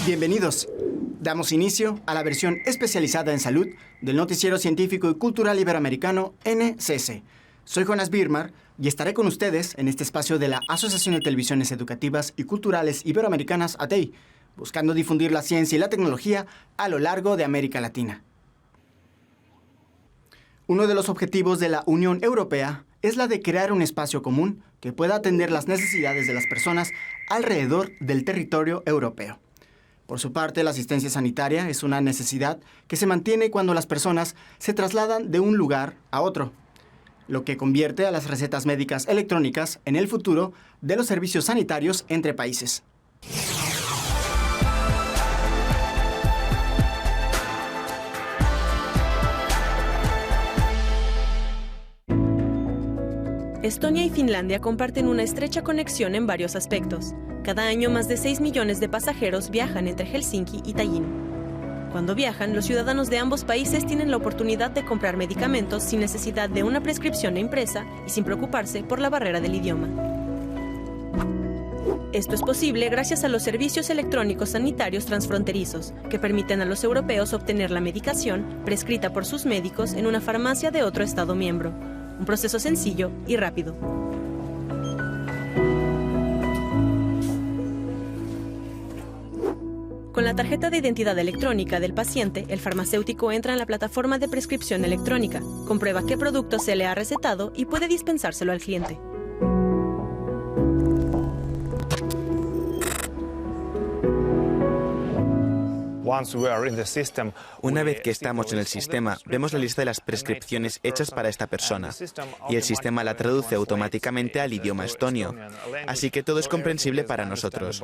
Bienvenidos. Damos inicio a la versión especializada en salud del noticiero científico y cultural iberoamericano NCS. Soy Jonas Birmar y estaré con ustedes en este espacio de la Asociación de Televisiones Educativas y Culturales Iberoamericanas, ATEI, buscando difundir la ciencia y la tecnología a lo largo de América Latina. Uno de los objetivos de la Unión Europea es la de crear un espacio común que pueda atender las necesidades de las personas alrededor del territorio europeo. Por su parte, la asistencia sanitaria es una necesidad que se mantiene cuando las personas se trasladan de un lugar a otro, lo que convierte a las recetas médicas electrónicas en el futuro de los servicios sanitarios entre países. Estonia y Finlandia comparten una estrecha conexión en varios aspectos. Cada año más de 6 millones de pasajeros viajan entre Helsinki y Tallinn. Cuando viajan, los ciudadanos de ambos países tienen la oportunidad de comprar medicamentos sin necesidad de una prescripción impresa y sin preocuparse por la barrera del idioma. Esto es posible gracias a los servicios electrónicos sanitarios transfronterizos, que permiten a los europeos obtener la medicación prescrita por sus médicos en una farmacia de otro Estado miembro. Un proceso sencillo y rápido. Con la tarjeta de identidad electrónica del paciente, el farmacéutico entra en la plataforma de prescripción electrónica, comprueba qué producto se le ha recetado y puede dispensárselo al cliente. Una vez que estamos en el sistema, vemos la lista de las prescripciones hechas para esta persona y el sistema la traduce automáticamente al idioma estonio, así que todo es comprensible para nosotros.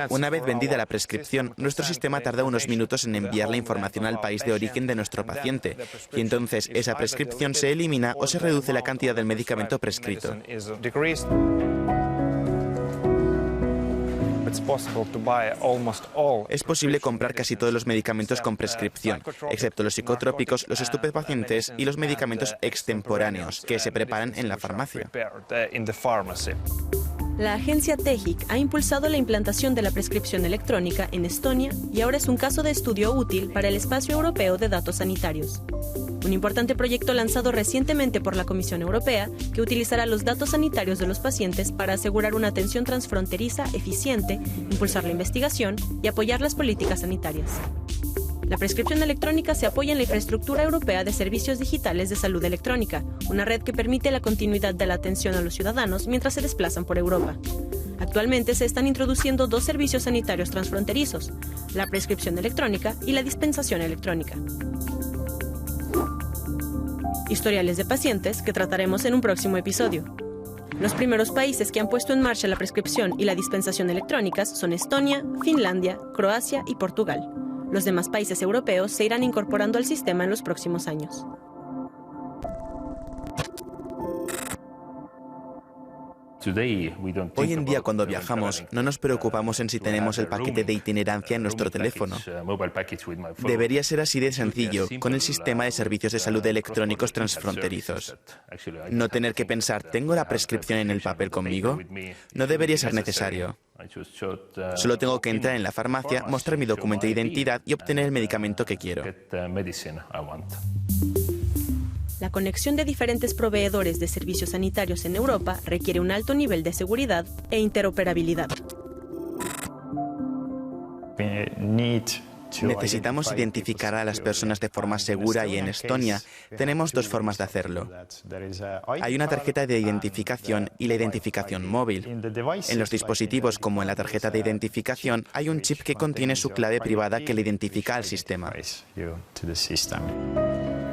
Una vez vendida la prescripción, nuestro sistema tarda unos minutos en enviar la información al país de origen de nuestro paciente y entonces esa prescripción se elimina o se reduce la cantidad del medicamento prescrito. Es posible comprar casi todos los medicamentos con prescripción, excepto los psicotrópicos, los estupefacientes y los medicamentos extemporáneos, que se preparan en la farmacia. La agencia TEHIC ha impulsado la implantación de la prescripción electrónica en Estonia y ahora es un caso de estudio útil para el espacio europeo de datos sanitarios. Un importante proyecto lanzado recientemente por la Comisión Europea que utilizará los datos sanitarios de los pacientes para asegurar una atención transfronteriza eficiente, impulsar la investigación y apoyar las políticas sanitarias. La prescripción electrónica se apoya en la infraestructura europea de servicios digitales de salud electrónica, una red que permite la continuidad de la atención a los ciudadanos mientras se desplazan por Europa. Actualmente se están introduciendo dos servicios sanitarios transfronterizos, la prescripción electrónica y la dispensación electrónica. Historiales de pacientes que trataremos en un próximo episodio. Los primeros países que han puesto en marcha la prescripción y la dispensación electrónicas son Estonia, Finlandia, Croacia y Portugal. Los demás países europeos se irán incorporando al sistema en los próximos años. Hoy en día, cuando viajamos, no nos preocupamos en si tenemos el paquete de itinerancia en nuestro teléfono. Debería ser así de sencillo con el sistema de servicios de salud electrónicos transfronterizos. No tener que pensar, ¿tengo la prescripción en el papel conmigo? No debería ser necesario. Solo tengo que entrar en la farmacia, mostrar mi documento de identidad y obtener el medicamento que quiero. La conexión de diferentes proveedores de servicios sanitarios en Europa requiere un alto nivel de seguridad e interoperabilidad. Necesitamos identificar a las personas de forma segura y en Estonia tenemos dos formas de hacerlo. Hay una tarjeta de identificación y la identificación móvil. En los dispositivos, como en la tarjeta de identificación, hay un chip que contiene su clave privada que le identifica al sistema.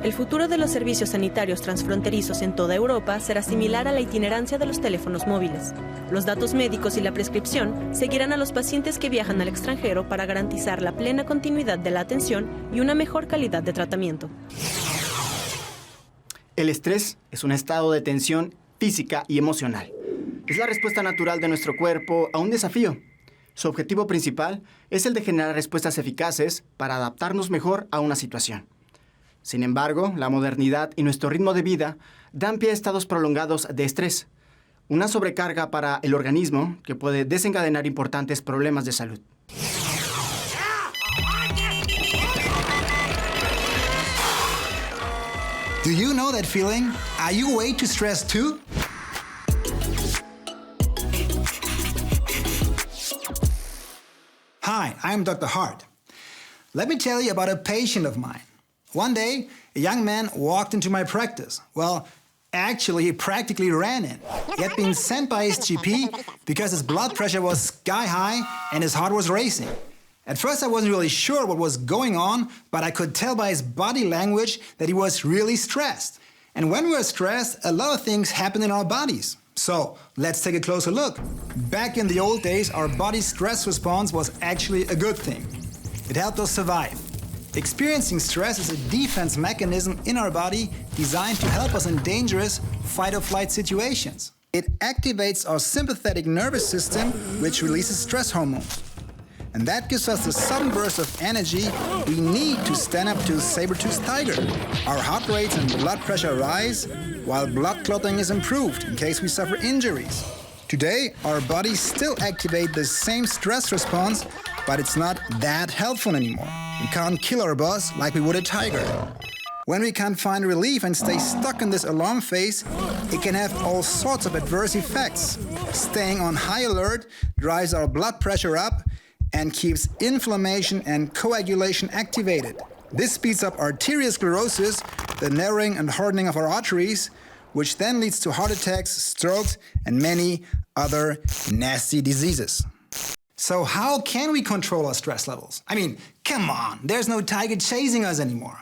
El futuro de los servicios sanitarios transfronterizos en toda Europa será similar a la itinerancia de los teléfonos móviles. Los datos médicos y la prescripción seguirán a los pacientes que viajan al extranjero para garantizar la plena continuidad de la atención y una mejor calidad de tratamiento. El estrés es un estado de tensión física y emocional. Es la respuesta natural de nuestro cuerpo a un desafío. Su objetivo principal es el de generar respuestas eficaces para adaptarnos mejor a una situación. Sin embargo, la modernidad y nuestro ritmo de vida dan pie a estados prolongados de estrés, una sobrecarga para el organismo que puede desencadenar importantes problemas de salud. Do you know that feeling? Are you way too stressed too? Hi, I'm Dr. Hart. Let me tell you about a patient of mine. One day, a young man walked into my practice. Well, actually, he practically ran in. He had been sent by his GP because his blood pressure was sky high and his heart was racing. At first, I wasn't really sure what was going on, but I could tell by his body language that he was really stressed. And when we're stressed, a lot of things happen in our bodies. So, let's take a closer look. Back in the old days, our body's stress response was actually a good thing. It helped us survive. Experiencing stress is a defense mechanism in our body designed to help us in dangerous fight-or-flight situations. It activates our sympathetic nervous system, which releases stress hormones. And that gives us the sudden burst of energy we need to stand up to a saber-toothed tiger. Our heart rates and blood pressure rise, while blood clotting is improved in case we suffer injuries. Today, our bodies still activate the same stress response, but it's not that helpful anymore. We can't kill our boss like we would a tiger. When we can't find relief and stay stuck in this alarm phase, it can have all sorts of adverse effects. Staying on high alert drives our blood pressure up and keeps inflammation and coagulation activated. This speeds up arteriosclerosis, the narrowing and hardening of our arteries, which then leads to heart attacks, strokes, and many other nasty diseases. So how can we control our stress levels? I mean, come on, there's no tiger chasing us anymore.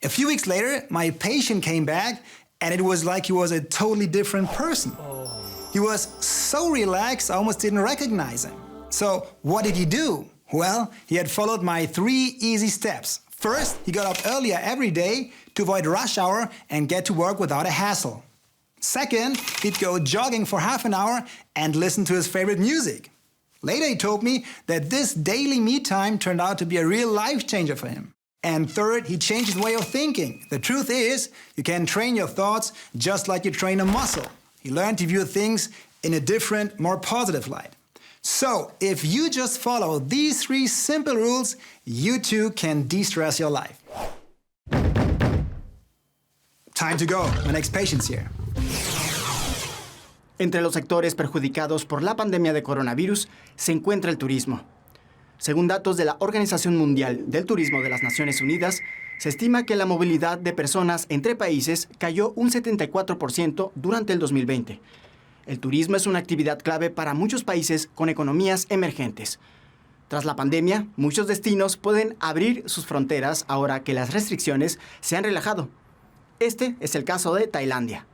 A few weeks later, my patient came back, and it was like he was a totally different person. He was so relaxed, I almost didn't recognize him. So what did he do? Well, he had followed my 3 easy steps. First, he got up earlier every day to avoid rush hour and get to work without a hassle. Second, he'd go jogging for half an hour and listen to his favorite music. Later, he told me that this daily me time turned out to be a real life changer for him. And third, he changed his way of thinking. The truth is, you can train your thoughts just like you train a muscle. He learned to view things in a different, more positive light. So, if you just follow these 3 simple rules, you too can de-stress your life. Time to go. My next patient's here. Entre los sectores perjudicados por la pandemia de coronavirus se encuentra el turismo. Según datos de la Organización Mundial del Turismo de las Naciones Unidas, se estima que la movilidad de personas entre países cayó un 74% durante el 2020. El turismo es una actividad clave para muchos países con economías emergentes. Tras la pandemia, muchos destinos pueden abrir sus fronteras ahora que las restricciones se han relajado. Este es el caso de Tailandia.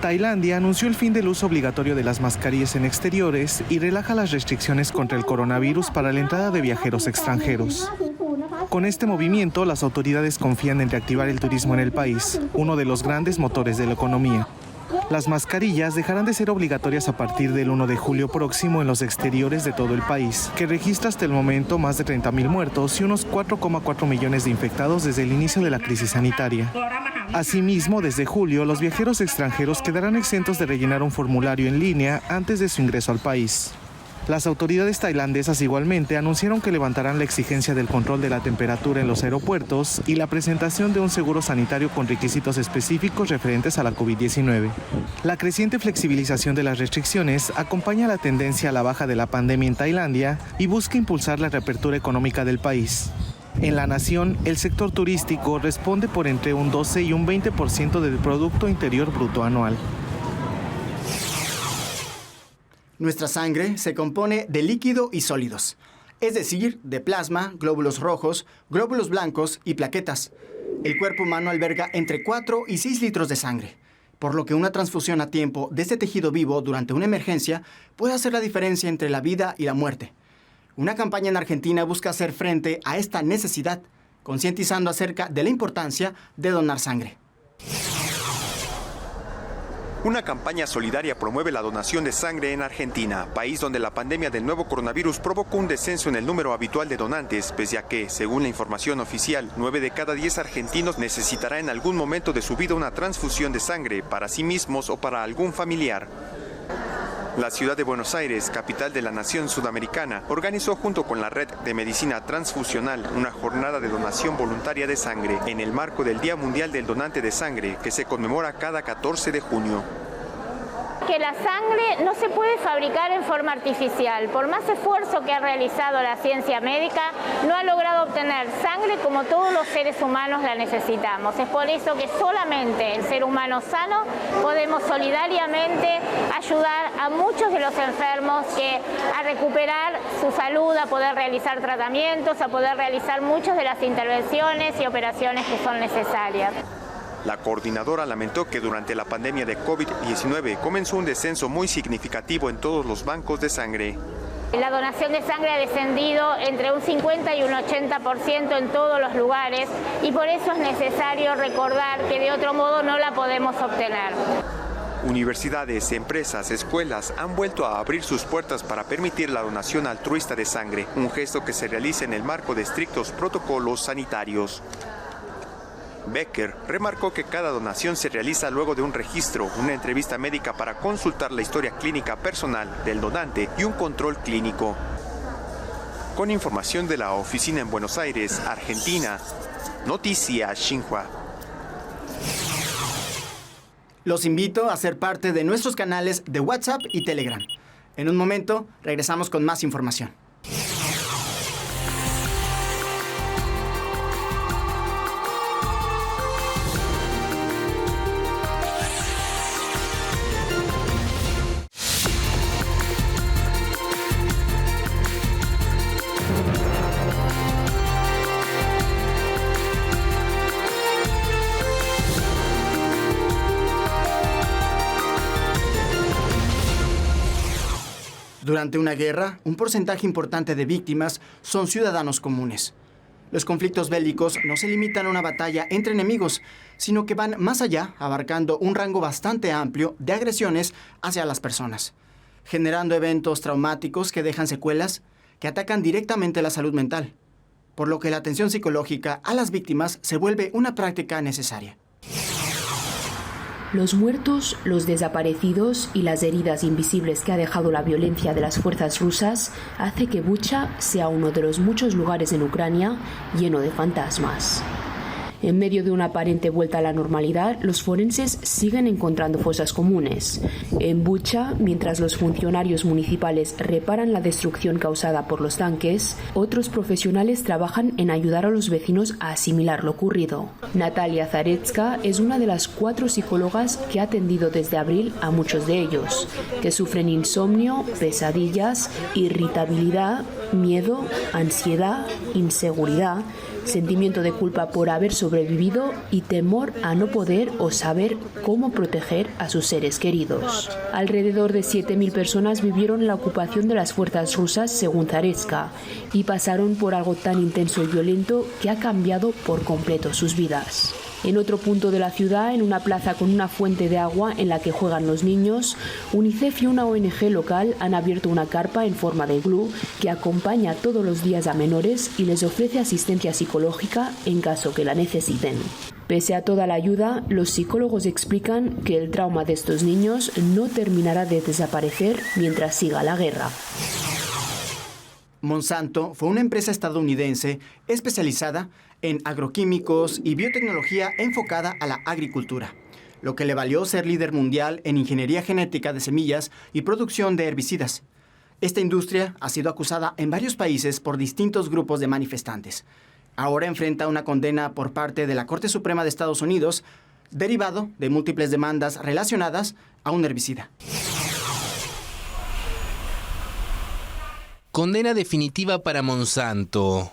Tailandia anunció el fin del uso obligatorio de las mascarillas en exteriores y relaja las restricciones contra el coronavirus para la entrada de viajeros extranjeros. Con este movimiento, las autoridades confían en reactivar el turismo en el país, uno de los grandes motores de la economía. Las mascarillas dejarán de ser obligatorias a partir del 1 de julio próximo en los exteriores de todo el país, que registra hasta el momento más de 30.000 muertos y unos 4,4 millones de infectados desde el inicio de la crisis sanitaria. Asimismo, desde julio, los viajeros extranjeros quedarán exentos de rellenar un formulario en línea antes de su ingreso al país. Las autoridades tailandesas igualmente anunciaron que levantarán la exigencia del control de la temperatura en los aeropuertos y la presentación de un seguro sanitario con requisitos específicos referentes a la COVID-19. La creciente flexibilización de las restricciones acompaña la tendencia a la baja de la pandemia en Tailandia y busca impulsar la reapertura económica del país. En la nación, el sector turístico responde por entre un 12 y un 20% del Producto Interior Bruto anual. Nuestra sangre se compone de líquido y sólidos, es decir, de plasma, glóbulos rojos, glóbulos blancos y plaquetas. El cuerpo humano alberga entre 4 y 6 litros de sangre, por lo que una transfusión a tiempo de este tejido vivo durante una emergencia puede hacer la diferencia entre la vida y la muerte. Una campaña en Argentina busca hacer frente a esta necesidad, concientizando acerca de la importancia de donar sangre. Una campaña solidaria promueve la donación de sangre en Argentina, país donde la pandemia del nuevo coronavirus provocó un descenso en el número habitual de donantes, pese a que, según la información oficial, 9 de cada 10 argentinos necesitará en algún momento de su vida una transfusión de sangre para sí mismos o para algún familiar. La ciudad de Buenos Aires, capital de la nación sudamericana, organizó junto con la Red de Medicina Transfusional una jornada de donación voluntaria de sangre en el marco del Día Mundial del Donante de Sangre, que se conmemora cada 14 de junio. Que la sangre no se puede fabricar en forma artificial. Por más esfuerzo que ha realizado la ciencia médica, no ha logrado obtener sangre como todos los seres humanos la necesitamos. Es por eso que solamente el ser humano sano podemos solidariamente ayudar a muchos de los enfermos a recuperar su salud, a poder realizar tratamientos, a poder realizar muchas de las intervenciones y operaciones que son necesarias. La coordinadora lamentó que durante la pandemia de COVID-19 comenzó un descenso muy significativo en todos los bancos de sangre. La donación de sangre ha descendido entre un 50 y un 80% en todos los lugares y por eso es necesario recordar que de otro modo no la podemos obtener. Universidades, empresas, escuelas han vuelto a abrir sus puertas para permitir la donación altruista de sangre, un gesto que se realiza en el marco de estrictos protocolos sanitarios. Becker remarcó que cada donación se realiza luego de un registro, una entrevista médica para consultar la historia clínica personal del donante y un control clínico. Con información de la oficina en Buenos Aires, Argentina, Noticias Xinhua. Los invito a ser parte de nuestros canales de WhatsApp y Telegram. En un momento, regresamos con más información. Durante una guerra, un porcentaje importante de víctimas son ciudadanos comunes. Los conflictos bélicos no se limitan a una batalla entre enemigos, sino que van más allá, abarcando un rango bastante amplio de agresiones hacia las personas, generando eventos traumáticos que dejan secuelas que atacan directamente la salud mental, por lo que la atención psicológica a las víctimas se vuelve una práctica necesaria. Los muertos, los desaparecidos y las heridas invisibles que ha dejado la violencia de las fuerzas rusas hace que Bucha sea uno de los muchos lugares en Ucrania lleno de fantasmas. En medio de una aparente vuelta a la normalidad, los forenses siguen encontrando fosas comunes. En Bucha, mientras los funcionarios municipales reparan la destrucción causada por los tanques, otros profesionales trabajan en ayudar a los vecinos a asimilar lo ocurrido. Natalia Zaretska es una de las 4 psicólogas que ha atendido desde abril a muchos de ellos, que sufren insomnio, pesadillas, irritabilidad, miedo, ansiedad, inseguridad, sentimiento de culpa por haber sobrevivido y temor a no poder o saber cómo proteger a sus seres queridos. Alrededor de 7.000 personas vivieron la ocupación de las fuerzas rusas, según Zaretska, y pasaron por algo tan intenso y violento que ha cambiado por completo sus vidas. En otro punto de la ciudad, en una plaza con una fuente de agua en la que juegan los niños, UNICEF y una ONG local han abierto una carpa en forma de iglú que acompaña todos los días a menores y les ofrece asistencia psicológica en caso que la necesiten. Pese a toda la ayuda, los psicólogos explican que el trauma de estos niños no terminará de desaparecer mientras siga la guerra. Monsanto fue una empresa estadounidense especializada en agroquímicos y biotecnología enfocada a la agricultura, lo que le valió ser líder mundial en ingeniería genética de semillas y producción de herbicidas. Esta industria ha sido acusada en varios países por distintos grupos de manifestantes. Ahora enfrenta una condena por parte de la Corte Suprema de Estados Unidos, derivado de múltiples demandas relacionadas a un herbicida. Condena definitiva para Monsanto.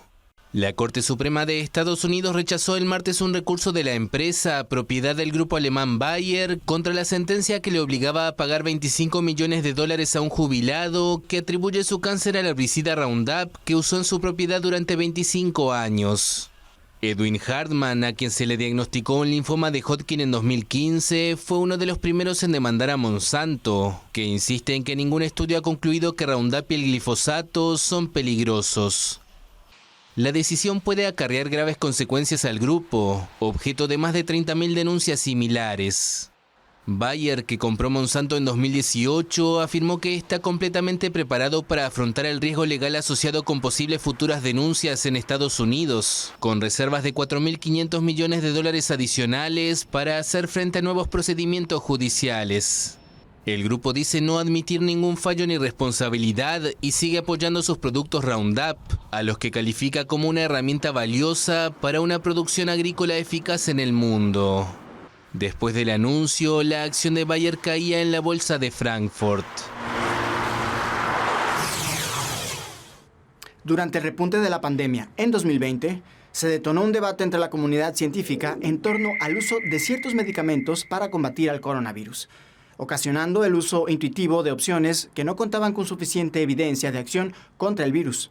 La Corte Suprema de Estados Unidos rechazó el martes un recurso de la empresa, propiedad del grupo alemán Bayer, contra la sentencia que le obligaba a pagar $25 millones a un jubilado que atribuye su cáncer al herbicida Roundup que usó en su propiedad durante 25 años. Edwin Hartman, a quien se le diagnosticó un linfoma de Hodgkin en 2015, fue uno de los primeros en demandar a Monsanto, que insiste en que ningún estudio ha concluido que Roundup y el glifosato son peligrosos. La decisión puede acarrear graves consecuencias al grupo, objeto de más de 30.000 denuncias similares. Bayer, que compró Monsanto en 2018, afirmó que está completamente preparado para afrontar el riesgo legal asociado con posibles futuras denuncias en Estados Unidos, con reservas de $4.500 millones adicionales para hacer frente a nuevos procedimientos judiciales. El grupo dice no admitir ningún fallo ni responsabilidad y sigue apoyando sus productos Roundup, a los que califica como una herramienta valiosa para una producción agrícola eficaz en el mundo. Después del anuncio, la acción de Bayer caía en la bolsa de Frankfurt. Durante el repunte de la pandemia en 2020, se detonó un debate entre la comunidad científica en torno al uso de ciertos medicamentos para combatir al coronavirus, ocasionando el uso intuitivo de opciones que no contaban con suficiente evidencia de acción contra el virus.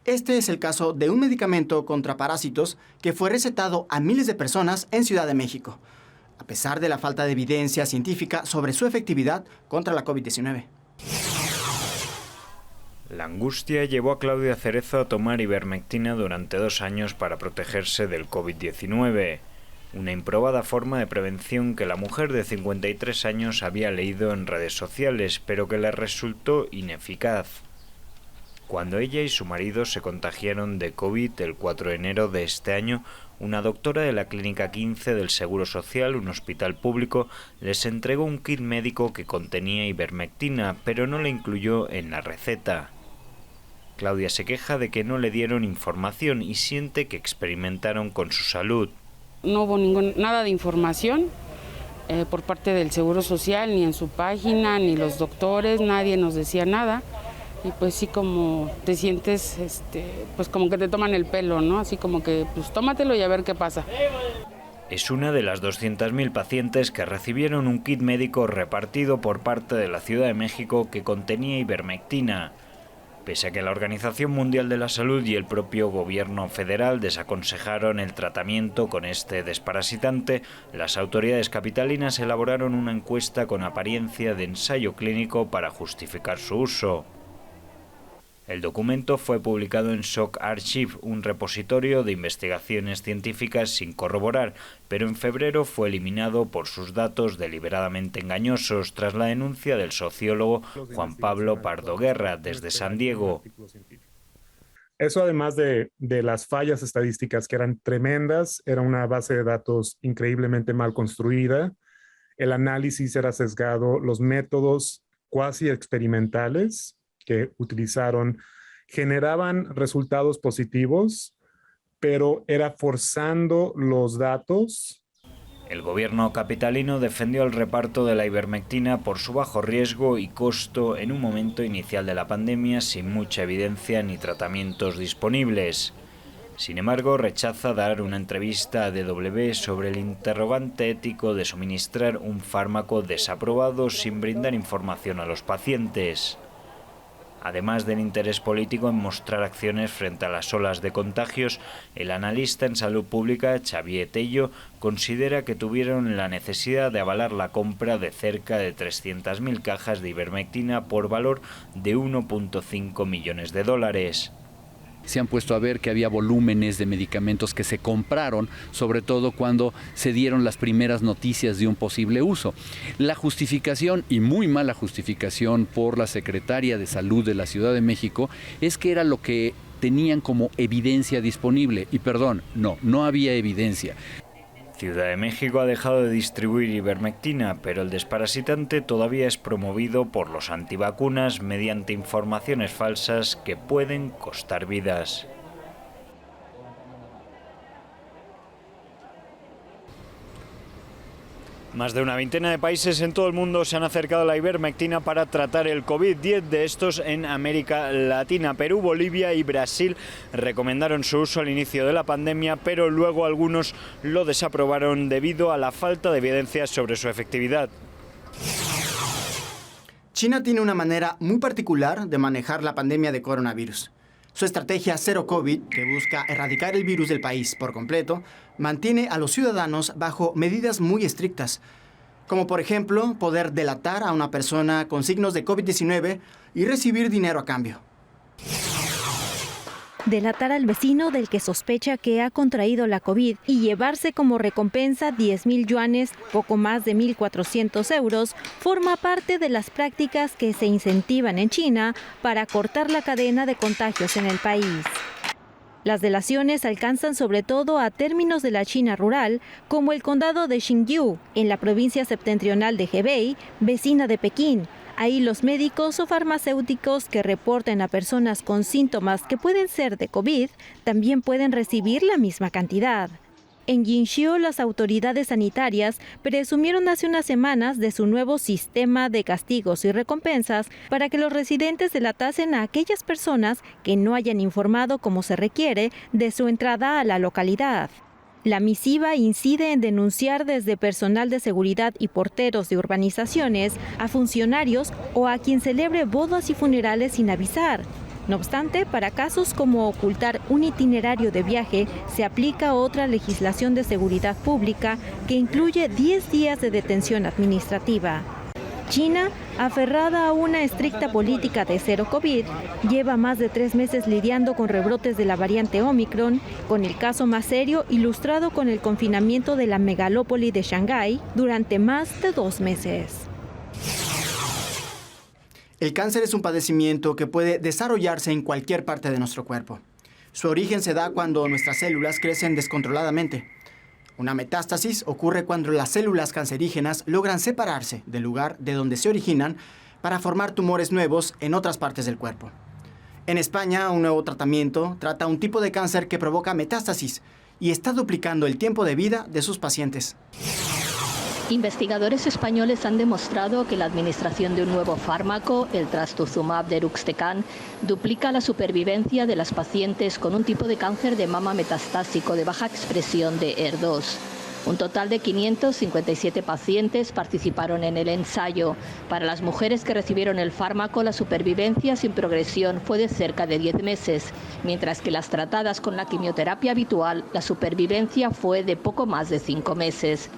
Este es el caso de un medicamento contra parásitos que fue recetado a miles de personas en Ciudad de México, a pesar de la falta de evidencia científica sobre su efectividad contra la COVID-19. La angustia llevó a Claudia Cerezo a tomar ivermectina durante 2 años para protegerse del COVID-19, una improbada forma de prevención que la mujer de 53 años había leído en redes sociales, pero que le resultó ineficaz. Cuando ella y su marido se contagiaron de COVID el 4 de enero de este año, una doctora de la Clínica 15 del Seguro Social, un hospital público, les entregó un kit médico que contenía ivermectina, pero no la incluyó en la receta. Claudia se queja de que no le dieron información y siente que experimentaron con su salud. No hubo nada de información por parte del Seguro Social, ni en su página, ni los doctores, nadie nos decía nada. Y pues sí, como te sientes, pues como que te toman el pelo, ¿no? Así como que, pues tómatelo y a ver qué pasa. Es una de las 200.000 pacientes que recibieron un kit médico repartido por parte de la Ciudad de México que contenía ivermectina. Pese a que la Organización Mundial de la Salud y el propio gobierno federal desaconsejaron el tratamiento con este desparasitante, las autoridades capitalinas elaboraron una encuesta con apariencia de ensayo clínico para justificar su uso. El documento fue publicado en SocArchive, un repositorio de investigaciones científicas sin corroborar, pero en febrero fue eliminado por sus datos deliberadamente engañosos tras la denuncia del sociólogo Juan Pablo Pardo Guerra desde San Diego. Eso, además de las fallas estadísticas que eran tremendas, era una base de datos increíblemente mal construida, el análisis era sesgado, los métodos cuasi experimentales que utilizaron generaban resultados positivos, pero era forzando los datos. El gobierno capitalino defendió el reparto de la ivermectina por su bajo riesgo y costo en un momento inicial de la pandemia sin mucha evidencia ni tratamientos disponibles. Sin embargo, rechaza dar una entrevista a DW sobre el interrogante ético de suministrar un fármaco desaprobado sin brindar información a los pacientes. Además del interés político en mostrar acciones frente a las olas de contagios, el analista en salud pública Xavier Tello considera que tuvieron la necesidad de avalar la compra de cerca de 300.000 cajas de ivermectina por valor de $1.5 millones. Se han puesto a ver que había volúmenes de medicamentos que se compraron, sobre todo cuando se dieron las primeras noticias de un posible uso. La justificación, y muy mala justificación por la secretaria de Salud de la Ciudad de México, es que era lo que tenían como evidencia disponible. Y perdón, no había evidencia. Ciudad de México ha dejado de distribuir ivermectina, pero el desparasitante todavía es promovido por los antivacunas mediante informaciones falsas que pueden costar vidas. Más de una veintena de países en todo el mundo se han acercado a la ivermectina para tratar el COVID. 10 de estos en América Latina. Perú, Bolivia y Brasil recomendaron su uso al inicio de la pandemia, pero luego algunos lo desaprobaron debido a la falta de evidencias sobre su efectividad. China tiene una manera muy particular de manejar la pandemia de coronavirus. Su estrategia Zero COVID, que busca erradicar el virus del país por completo, mantiene a los ciudadanos bajo medidas muy estrictas, como por ejemplo poder delatar a una persona con signos de COVID-19 y recibir dinero a cambio. Delatar al vecino del que sospecha que ha contraído la COVID y llevarse como recompensa 10.000 yuanes, poco más de 1.400 euros, forma parte de las prácticas que se incentivan en China para cortar la cadena de contagios en el país. Las delaciones alcanzan sobre todo a términos de la China rural, como el condado de Xinyu, en la provincia septentrional de Hebei, vecina de Pekín. Ahí los médicos o farmacéuticos que reporten a personas con síntomas que pueden ser de COVID también pueden recibir la misma cantidad. En Jinxiu, las autoridades sanitarias presumieron hace unas semanas de su nuevo sistema de castigos y recompensas para que los residentes delatasen a aquellas personas que no hayan informado como se requiere de su entrada a la localidad. La misiva incide en denunciar desde personal de seguridad y porteros de urbanizaciones a funcionarios o a quien celebre bodas y funerales sin avisar. No obstante, para casos como ocultar un itinerario de viaje, se aplica otra legislación de seguridad pública que incluye 10 días de detención administrativa. China, aferrada a una estricta política de cero COVID, lleva más de 3 meses lidiando con rebrotes de la variante Omicron, con el caso más serio ilustrado con el confinamiento de la megalópoli de Shanghái durante más de 2 meses. El cáncer es un padecimiento que puede desarrollarse en cualquier parte de nuestro cuerpo. Su origen se da cuando nuestras células crecen descontroladamente. Una metástasis ocurre cuando las células cancerígenas logran separarse del lugar de donde se originan para formar tumores nuevos en otras partes del cuerpo. En España, un nuevo tratamiento trata un tipo de cáncer que provoca metástasis y está duplicando el tiempo de vida de sus pacientes. Investigadores españoles han demostrado que la administración de un nuevo fármaco, el trastuzumab deruxtecan, duplica la supervivencia de las pacientes con un tipo de cáncer de mama metastásico de baja expresión de HER2. Un total de 557 pacientes participaron en el ensayo. Para las mujeres que recibieron el fármaco, la supervivencia sin progresión fue de cerca de 10 meses, mientras que las tratadas con la quimioterapia habitual, la supervivencia fue de poco más de 5 meses.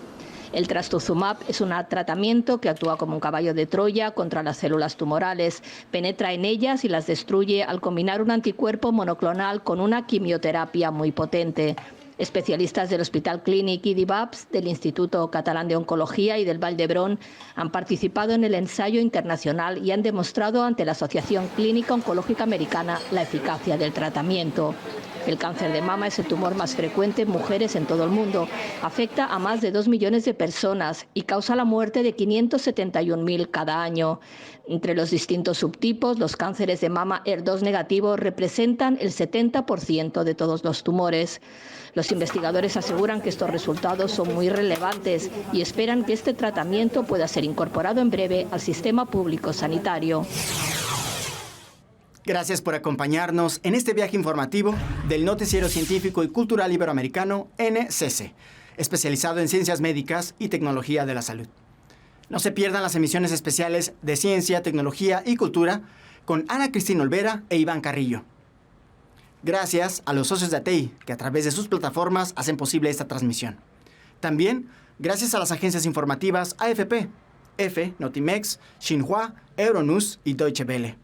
El trastuzumab es un tratamiento que actúa como un caballo de Troya contra las células tumorales, penetra en ellas y las destruye al combinar un anticuerpo monoclonal con una quimioterapia muy potente. Especialistas del Hospital Clínic i d'Ivaps, del Instituto Catalán de Oncología y del Vall d'Hebron han participado en el ensayo internacional y han demostrado ante la Asociación Clínica Oncológica Americana la eficacia del tratamiento. El cáncer de mama es el tumor más frecuente en mujeres en todo el mundo. Afecta a más de 2 millones de personas y causa la muerte de 571.000 cada año. Entre los distintos subtipos, los cánceres de mama HER2 negativo representan el 70% de todos los tumores. Los investigadores aseguran que estos resultados son muy relevantes y esperan que este tratamiento pueda ser incorporado en breve al sistema público sanitario. Gracias por acompañarnos en este viaje informativo del Noticiero Científico y Cultural Iberoamericano NCC, especializado en ciencias médicas y tecnología de la salud. No se pierdan las emisiones especiales de Ciencia, Tecnología y Cultura con Ana Cristina Olvera e Iván Carrillo. Gracias a los socios de ATEI, que a través de sus plataformas hacen posible esta transmisión. También gracias a las agencias informativas AFP, EFE, Notimex, Xinhua, Euronews y Deutsche Welle.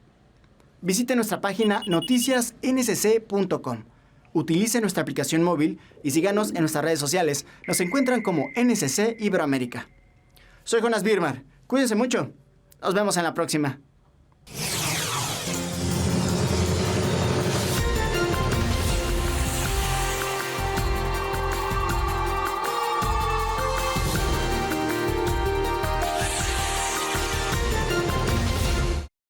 Visite nuestra página noticiasncc.com. Utilice nuestra aplicación móvil y síganos en nuestras redes sociales. Nos encuentran como NCC Iberoamérica. Soy Jonas Birmar. Cuídense mucho. Nos vemos en la próxima.